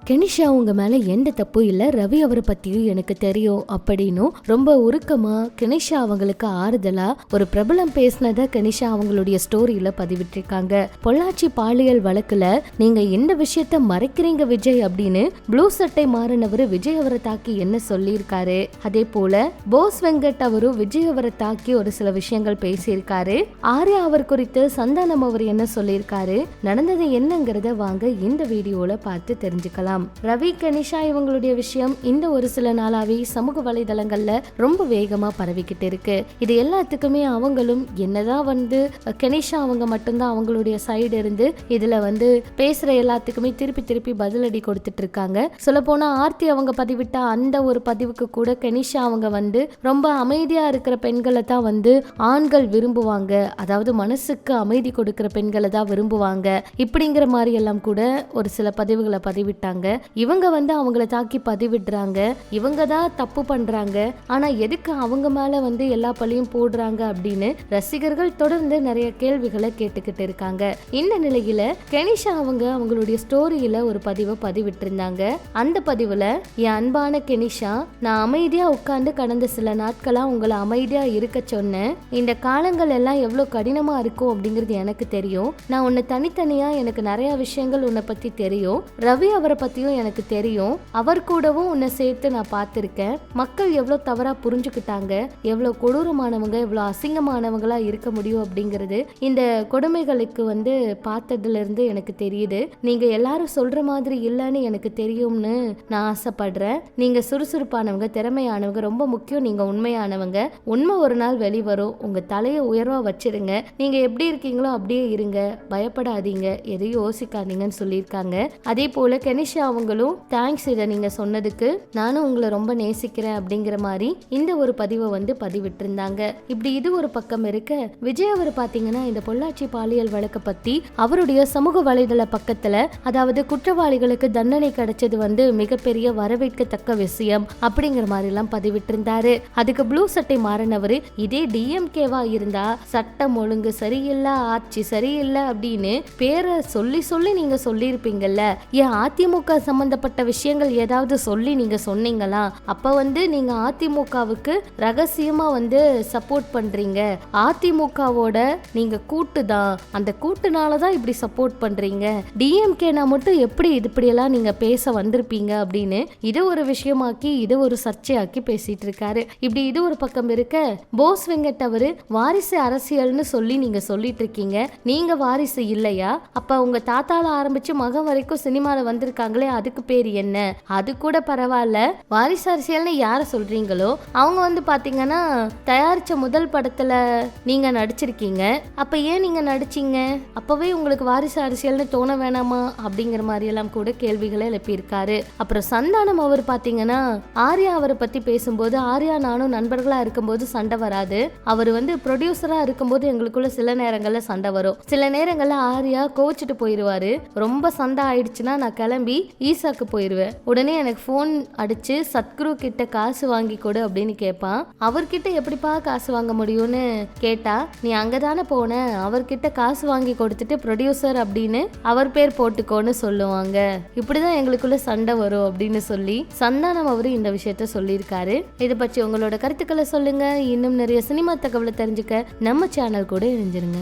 Kenisha உங்க மேல எந்த தப்பும் இல்ல, ரவி அவரை பத்தியும் எனக்கு தெரியும் அப்படின்னு ரொம்ப உருக்கமா கெனிஷா அவங்களுக்கு ஆறுதலா ஒரு பிரபலம் பேசினத கெனிஷா அவங்களுடைய ஸ்டோரியில பதிவிட்டிருக்காங்க. பொள்ளாச்சி பாலியல் வழக்குல நீங்க எந்த விஷயத்த மறைக்கிறீங்க விஜய் அப்படின்னு ப்ளூ சட்டை மாறினவரு விஜய் அவரை தாக்கி என்ன சொல்லியிருக்காரு. அதே போல போஸ் வெங்கட் அவரும் விஜய் அவரை தாக்கி ஒரு சில விஷயங்கள் பேசியிருக்காரு. ஆர்யா அவர் குறித்து சந்தானம் அவர் என்ன சொல்லியிருக்காரு, நடந்தது என்னங்கிறத வாங்க இந்த வீடியோல பார்த்து தெரிஞ்சுக்கலாம். ரவி கெனிஷா இவங்களுடைய விஷயம் இந்த ஒரு சில நாளாவே சமூக வலைதளங்கள்ல ரொம்ப வேகமா பரவிக்கிட்டு இருக்கு. இது எல்லாத்துக்குமே அவங்களும் என்னதான் கெனிஷா அவங்க மட்டும்தான் அவங்களுடைய சைடு இருந்து இதுல பேசுற எல்லாத்துக்குமே திருப்பி திருப்பி பதிலடி கொடுத்துட்டு இருக்காங்க. சொல்ல போனா ஆர்த்தி அவங்க பதிவிட்ட அந்த ஒரு பதிவுக்கு கூட கெனிஷா அவங்க ரொம்ப அமைதியா இருக்கிற பெண்களை தான் ஆண்கள் விரும்புவாங்க, அதாவது மனசுக்கு அமைதி கொடுக்கிற பெண்களை தான் விரும்புவாங்க இப்படிங்கிற மாதிரி எல்லாம் கூட ஒரு சில பதிவுகளை பதிவிட்டாங்க. இவங்க அவங்கள தாக்கி பதிவிடுறாங்க, இவங்க தான் தப்பு பண்றாங்க, ஆனா எதுக்கு அவங்க மேல எல்லா பழியும் போடுறாங்க அப்படின்னு ரசிகர்கள் தொடர்ந்து நிறைய கேள்விகளை கேட்டுக்கிட்டு இருக்காங்க. இந்த நிலையில கெனிஷா அவங்களுடைய ஸ்டோரியில ஒரு பதிவை பதிவிட்டு இருந்தாங்க. அந்த பதிவுல, என் அன்பான கெனிஷா, நான் அமைதியா உட்கார்ந்து கடந்த சில நாட்களா உங்களை அமைதியா இருக்க சொன்னேன். இந்த காலங்கள் எல்லாம் எவ்வளவு கடினமா இருக்கும் அப்படிங்கிறது எனக்கு தெரியும். நான் உன்னை தனித்தனியா எனக்கு நிறைய விஷயங்கள் உன்னை பத்தி தெரியும். ரவி அவரை பத்தியும் எனக்கு தெரியும். அவர் கூடவும் உன்னை சேர்த்து நான் பார்த்திருக்கேன். மக்கள் எவ்வளவு தவறா புரிஞ்சுக்கிட்டாங்க, எவ்வளவு கொடூரமானவங்க, எவ்வளவு அசிங்கமானவங்களா இருக்க முடியும் அப்படிங்கிறது இந்த கொடுமைகளுக்கு பார்த்ததுல இருந்து எனக்கு தெரியுது. நீங்க எல்லாரும் சொல்ற மாதிரி இல்லைன்னு எனக்கு தெரியும்னு நான் ஆசைப்படுறேன். நீங்க சுறுசுறுப்பானவங்க, திறமையானவங்க, ரொம்ப முக்கியம் நீங்க உண்மையானவங்க. உண்மை ஒரு நாள் வெளிவரும். உங்க தலையை உயர்வா வச்சிருங்க. நீங்க எப்படி இருக்கீங்களோ அப்படியே இருங்க, பயப்படாதீங்க, எதையும் யோசிக்காதீங்கன்னு சொல்லியிருக்காங்க. அதே போல கெனிஷா அவங்களும் தேங்க்ஸ், இதை நீங்க சொன்னதுக்கு நானும் உங்களை ரொம்ப நேசிக்கிறேன் அப்படிங்கிற மாதிரி இந்த ஒரு பதிவை பதிவிட்டு இருந்தாங்க. இப்படி இது ஒரு பக்கம் இருக்க, விஜய் அவர் பாத்தீங்கன்னா இந்த பொள்ளாச்சி பாலியல் வழக்க பத்தி அவருடைய சமூக வலைதள பக்கத்துல, அதாவது குற்றவாளிகளுக்கு தண்டனை கிடைச்சது மிகப்பெரிய வரவேற்கத்தக்க விஷயம் அப்படிங்கிற மாதிரி எல்லாம் பதிவிட்டு இருந்தாரு. அதுக்கு ப்ளூ சட்டை மாறினவரு, இதே டிஎம்கேவா இருந்தா சட்டம் ஒழுங்கு சரியில்லை, ஆட்சி சரியில்லை அப்படின்னு பேரை சொல்லி சொல்லி நீங்க சொல்லியிருப்பீங்கல்ல, ஏன் அதிமுக சம்பந்தப்பட்ட விஷயங்கள் ஏதாவது சொல்லி நீங்க சொன்னீங்களா? அப்ப நீங்க அதிமுகவுக்கு ரகசியமா சப்போர்ட் பண்றீங்க, அதிமுகவோட நீங்க கூட்டுதான், அந்த கூட்டுனாலதான் இப்படி சப்போர்ட் பண்றீங்க, டிஎம்கேனா மட்டும் எப்படி இப்படியெல்லாம் நீங்க பேச வந்திருப்பீங்க அப்படின்னு இது ஒரு விஷயமாக்கி இது ஒரு சர்ச்சையாக்கி பேசிட்டு இருக்காரு. இப்படி இது ஒரு பக்கம் இருக்க, போஸ் வெங்கட் அவரு வாரிசு அரசியல்னு சொல்லி நீங்க சொல்லிட்டு இருக்கீங்க. நீங்க வாரிசு இல்லையா? அப்ப உங்க தாத்தால ஆரம்பிச்சு மகன் வரைக்கும் சினிமால வந்திருக்காங்களே, அதுக்கு பேர் என்ன? அது கூட பரவாயில்ல, வாரிசு அரசியல்னு யார சொல்றீங்களோ அவங்க பாத்தீங்கன்னா தயாரிச்ச முதல் படத்துல நீங்க நடிச்சிருக்கீங்க. அப்ப ஏன் நீங்க நடிச்சீங்க? அப்பவே உங்களுக்கு வாரிசு அரசியல்னு தோண வேணாமா அப்படிங்கிற மாதிரி எல்லாம் கூட கேள்விகளை எழுப்பியிருக்காரு. அப்புறம் சந்தானம் அவர் பாத்தீங்கன்னா ஆர்யா அவரை பத்தி பேசும்போது, ஆர்யா நானும் நண்பர்களா இருக்கும்போது சண்டை வராது, அவர் ப்ரொடியூசரா இருக்கும்போது எங்களுக்குள்ள சில நேரங்கள்ல சண்டை வரும், சில நேரங்கள்ல ஆர்யா கோச்சிட்டு போயிருவாரு. ரொம்ப சண்டை ஆயிடுச்சுன்னா நான் கிளம்பி ஈசாக்கு போயிருவேன். உடனே எனக்கு போன் அடிச்சு சத்குரு கிட்ட காசு வாங்கி கொடு அப்படின்னு கேட்பான். அவர்கிட்ட எப்படிப்பா காசு வாங்க முடியும்னு கேட்டா, நீ அங்கதானே போன, அவர்கிட்ட காசு வாங்கி கொடுத்துட்டு ப்ரொடியூசர் அப்படின்னு அவர் பேர் போட்டுக்கோன்னு சொல்லுவாங்க. இப்படிதான் எங்களுக்குள்ள சண்டை வரும் அப்படின்னு சொல்லி சந்தானம் அவரு இந்த விஷயத்த சொல்லியிருக்காரு. இதை பற்றி உங்களோட கருத்துக்களை சொல்லுங்க. இன்னும் நிறைய சினிமா தகவலை தெரிஞ்சுக்க நம்ம சேனல் கூட இணைஞ்சிருங்க.